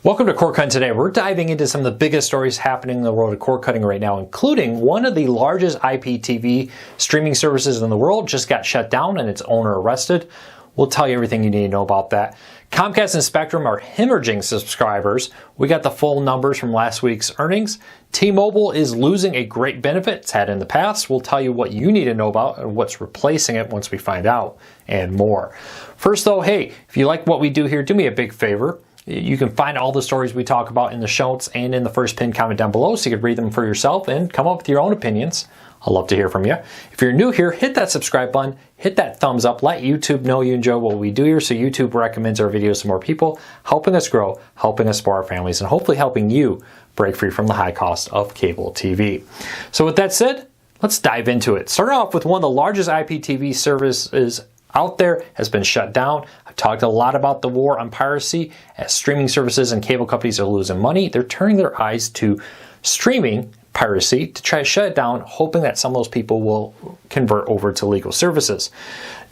Welcome to Cord Cutting Today. We're diving into some of the biggest stories happening in the world of cord cutting right now, including one of the largest IPTV streaming services in the world just got shut down and its owner arrested. We'll tell you everything you need to know about that. Comcast and Spectrum are hemorrhaging subscribers. We got the full numbers from last week's earnings. T-Mobile is losing a great benefit it's had in the past. We'll tell you what you need to know about and what's replacing it once we find out, and more. First though, hey, if you like what we do here, do me a big favor. You can find all the stories we talk about in the show notes and in the first pinned comment down below so you can read them for yourself and come up with your own opinions. I'd love to hear from you. If you're new here, hit that subscribe button, hit that thumbs up, let YouTube know you enjoy what we do here so YouTube recommends our videos to more people, helping us grow, helping us support our families, and hopefully helping you break free from the high cost of cable TV. So with that said, let's dive into it. Start off with one of the largest IPTV services out there has been shut down. I've talked a lot about the war on piracy. As streaming services and cable companies are losing money, they're turning their eyes to streaming piracy to try to shut it down, hoping that some of those people will convert over to legal services.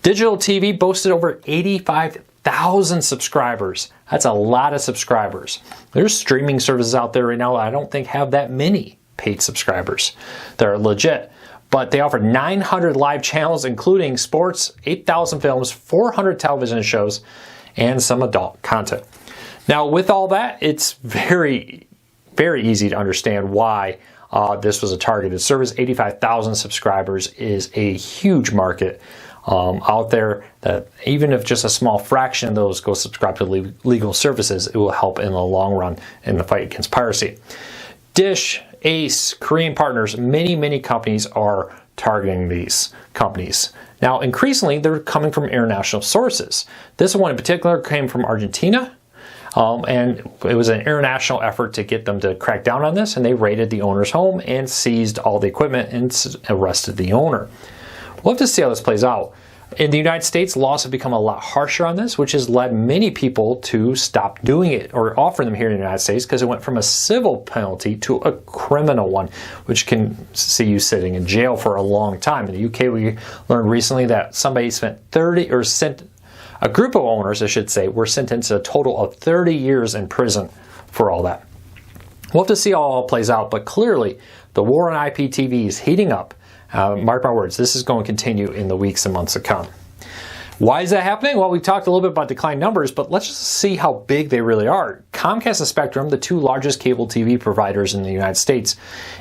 Digital TV boasted over 85,000 subscribers. That's a lot of subscribers. There's streaming services out there right now that I don't think have that many paid subscribers. They're legit. But they offer 900 live channels, including sports, 8,000 films, 400 television shows, and some adult content. Now, with all that, it's very, very easy to understand why this was a targeted service. 85,000 subscribers is a huge market out there that even if just a small fraction of those go subscribe to legal services, it will help in the long run in the fight against piracy. Dish, Ace, Korean partners, many companies are targeting these companies. Now, increasingly, they're coming from international sources. This one in particular came from Argentina, and it was an international effort to get them to crack down on this, and they raided the owner's home and seized all the equipment and arrested the owner. We'll have to see how this plays out. In the United States, laws have become a lot harsher on this, which has led many people to stop doing it or offer them here in the United States because it went from a civil penalty to a criminal one, which can see you sitting in jail for a long time. In the UK, we learned recently that somebody a group of owners, I should say, were sentenced to a total of 30 years in prison for all that. We'll have to see how it all plays out, but clearly the war on IPTV is heating up. Mark my words, this is going to continue in the weeks and months to come. Why is that happening? Well, we talked a little bit about declined numbers, but let's just see how big they really are. Comcast and Spectrum, the two largest cable TV providers in the United States,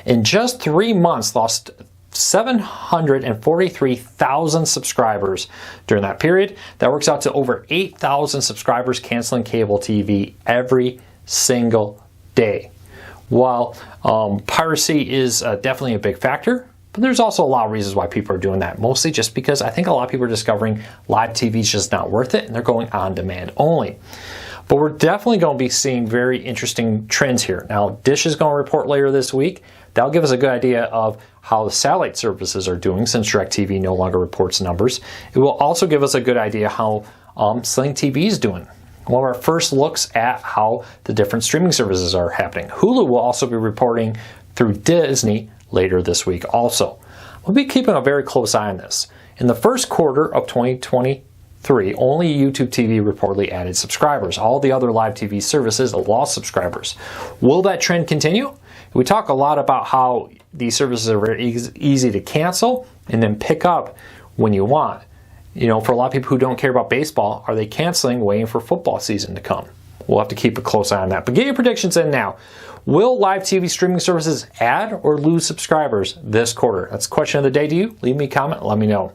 in just 3 months lost 743,000 subscribers during that period. That works out to over 8,000 subscribers canceling cable TV every single day. While piracy is definitely a big factor, but there's also a lot of reasons why people are doing that. Mostly just because I think a lot of people are discovering live TV is just not worth it and they're going on demand only. But we're definitely going to be seeing very interesting trends here. Now, Dish is going to report later this week. That'll give us a good idea of how the satellite services are doing since DirecTV no longer reports numbers. It will also give us a good idea how Sling TV is doing. One of our first looks at how the different streaming services are happening. Hulu will also be reporting through Disney later this week also. We'll be keeping a very close eye on this. In the first quarter of 2023, only YouTube TV reportedly added subscribers. All the other live TV services lost subscribers. Will that trend continue? We talk a lot about how these services are very easy to cancel and then pick up when you want. You know, for a lot of people who don't care about baseball, are they canceling waiting for football season to come? We'll have to keep a close eye on that. But get your predictions in now. Will live TV streaming services add or lose subscribers this quarter? That's the question of the day to you. Leave me a comment, let me know.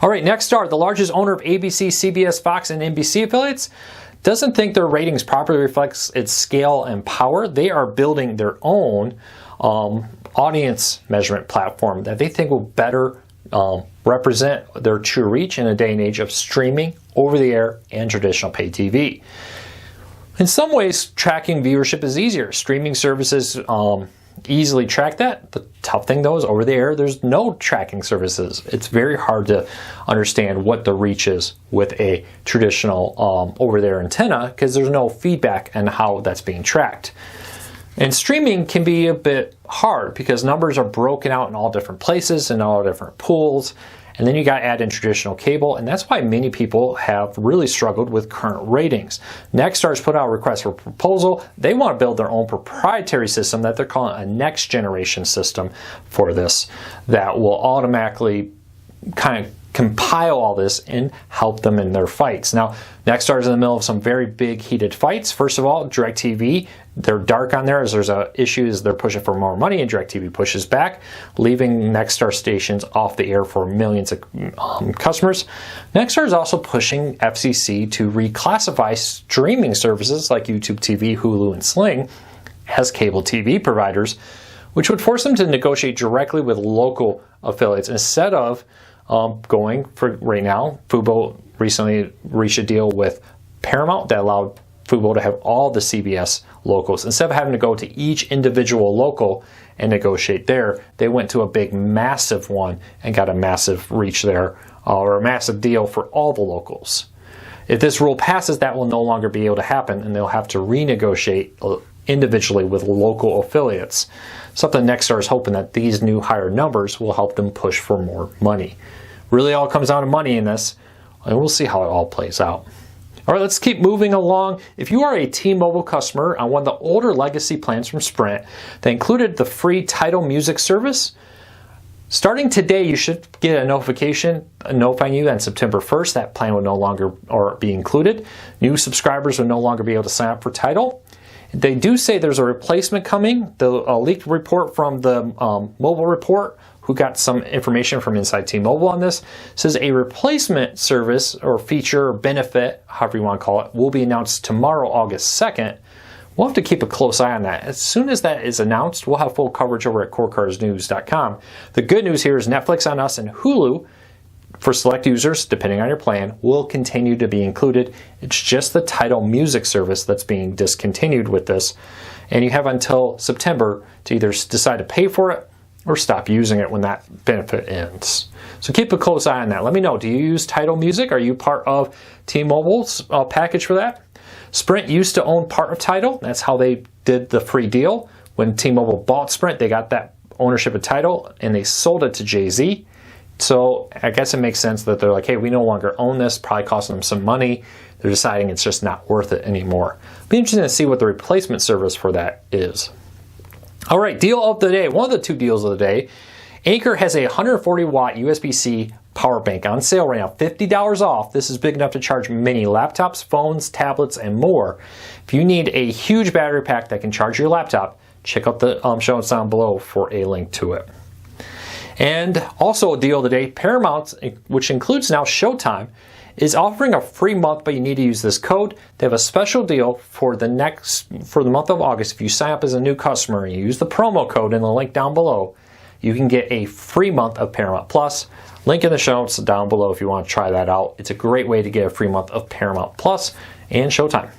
All right, next start. The largest owner of ABC, CBS, Fox, and NBC affiliates doesn't think their ratings properly reflects its scale and power. They are building their own audience measurement platform that they think will better represent their true reach in a day and age of streaming, over-the-air, and traditional pay TV. In some ways, tracking viewership is easier. Streaming services easily track that. The tough thing, though, is over the air, there's no tracking services. It's very hard to understand what the reach is with a traditional over-the-air antenna because there's no feedback on how that's being tracked. And streaming can be a bit hard because numbers are broken out in all different places and all different pools. And then you got to add in traditional cable, and that's why many people have really struggled with current ratings. Nexstar's put out a request for proposal. They want to build their own proprietary system that they're calling a next generation system for this that will automatically kind of compile all this and help them in their fights. Now, Nexstar is in the middle of some very big heated fights. First of all, DirecTV, they're dark on there as there's a issue as they're pushing for more money, and DirecTV pushes back, leaving Nexstar stations off the air for millions of customers. Nexstar is also pushing FCC to reclassify streaming services like YouTube TV, Hulu, and Sling as cable TV providers, which would force them to negotiate directly with local affiliates instead of going for right now. Fubo recently reached a deal with Paramount that allowed Fubo to have all the CBS locals. Instead of having to go to each individual local and negotiate there, they went to a big, massive one and got a massive reach there, or a massive deal for all the locals. If this rule passes, that will no longer be able to happen, and they'll have to renegotiate individually with local affiliates. Something Nexstar is hoping that these new higher numbers will help them push for more money. Really all comes down to money in this, and we'll see how it all plays out. All right, let's keep moving along. If you are a T-Mobile customer on one of the older legacy plans from Sprint that included the free Tidal music service, starting today you should get a notification notifying you on September 1st that plan will no longer be included. New subscribers will no longer be able to sign up for Tidal. They do say there's a replacement coming. The leaked report from the Mobile Report, who got some information from inside T-Mobile on this, says a replacement service or feature or benefit, however you want to call it, will be announced tomorrow, August 2nd. We'll have to keep a close eye on that. As soon as that is announced, we'll have full coverage over at corecarsnews.com. The good news here is Netflix on Us and Hulu, for select users, depending on your plan, will continue to be included. It's just the Tidal music service that's being discontinued with this. And you have until September to either decide to pay for it or stop using it when that benefit ends. So keep a close eye on that. Let me know, do you use Tidal Music? Are you part of T-Mobile's package for that? Sprint used to own part of Tidal. That's how they did the free deal. When T-Mobile bought Sprint, they got that ownership of Tidal and they sold it to Jay-Z. So I guess it makes sense that they're like, hey, we no longer own this, probably costing them some money. They're deciding it's just not worth it anymore. Be interesting to see what the replacement service for that is. All right, deal of the day. One of the two deals of the day. Anker has a 140 watt USB-C power bank on sale right now, $50 off. This is big enough to charge many laptops, phones, tablets, and more. If you need a huge battery pack that can charge your laptop, check out the show notes down below for a link to it. And also a deal of the day, Paramount, which includes now Showtime, is offering a free month, but you need to use this code. They have a special deal for the month of August. If you sign up as a new customer and you use the promo code in the link down below, you can get a free month of Paramount Plus. Link in the show notes down below if you want to try that out. It's a great way to get a free month of Paramount Plus and Showtime.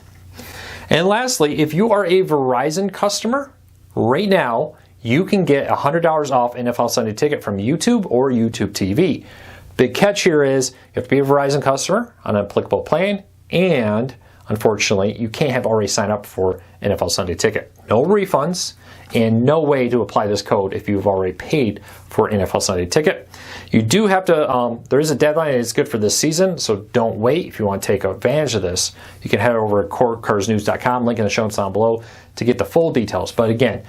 And lastly, if you are a Verizon customer, right now, you can get $100 off NFL Sunday Ticket from YouTube or YouTube TV. Big catch here is you have to be a Verizon customer on an applicable plan, and unfortunately, you can't have already signed up for NFL Sunday Ticket. No refunds and no way to apply this code if you've already paid for NFL Sunday Ticket. You do have to, there is a deadline and it's good for this season, so don't wait. If you want to take advantage of this, you can head over to corecarsnews.com, link in the show notes down below to get the full details. But again,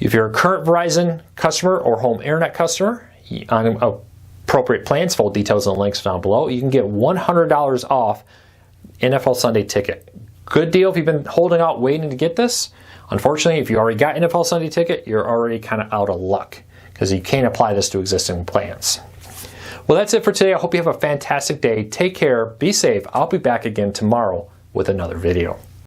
if you're a current Verizon customer or home internet customer on appropriate plans, full details and links down below, you can get $100 off NFL Sunday Ticket. Good deal if you've been holding out waiting to get this. Unfortunately, if you already got NFL Sunday Ticket, you're already kind of out of luck because you can't apply this to existing plans. Well, that's it for today. I hope you have a fantastic day. Take care. Be safe. I'll be back again tomorrow with another video.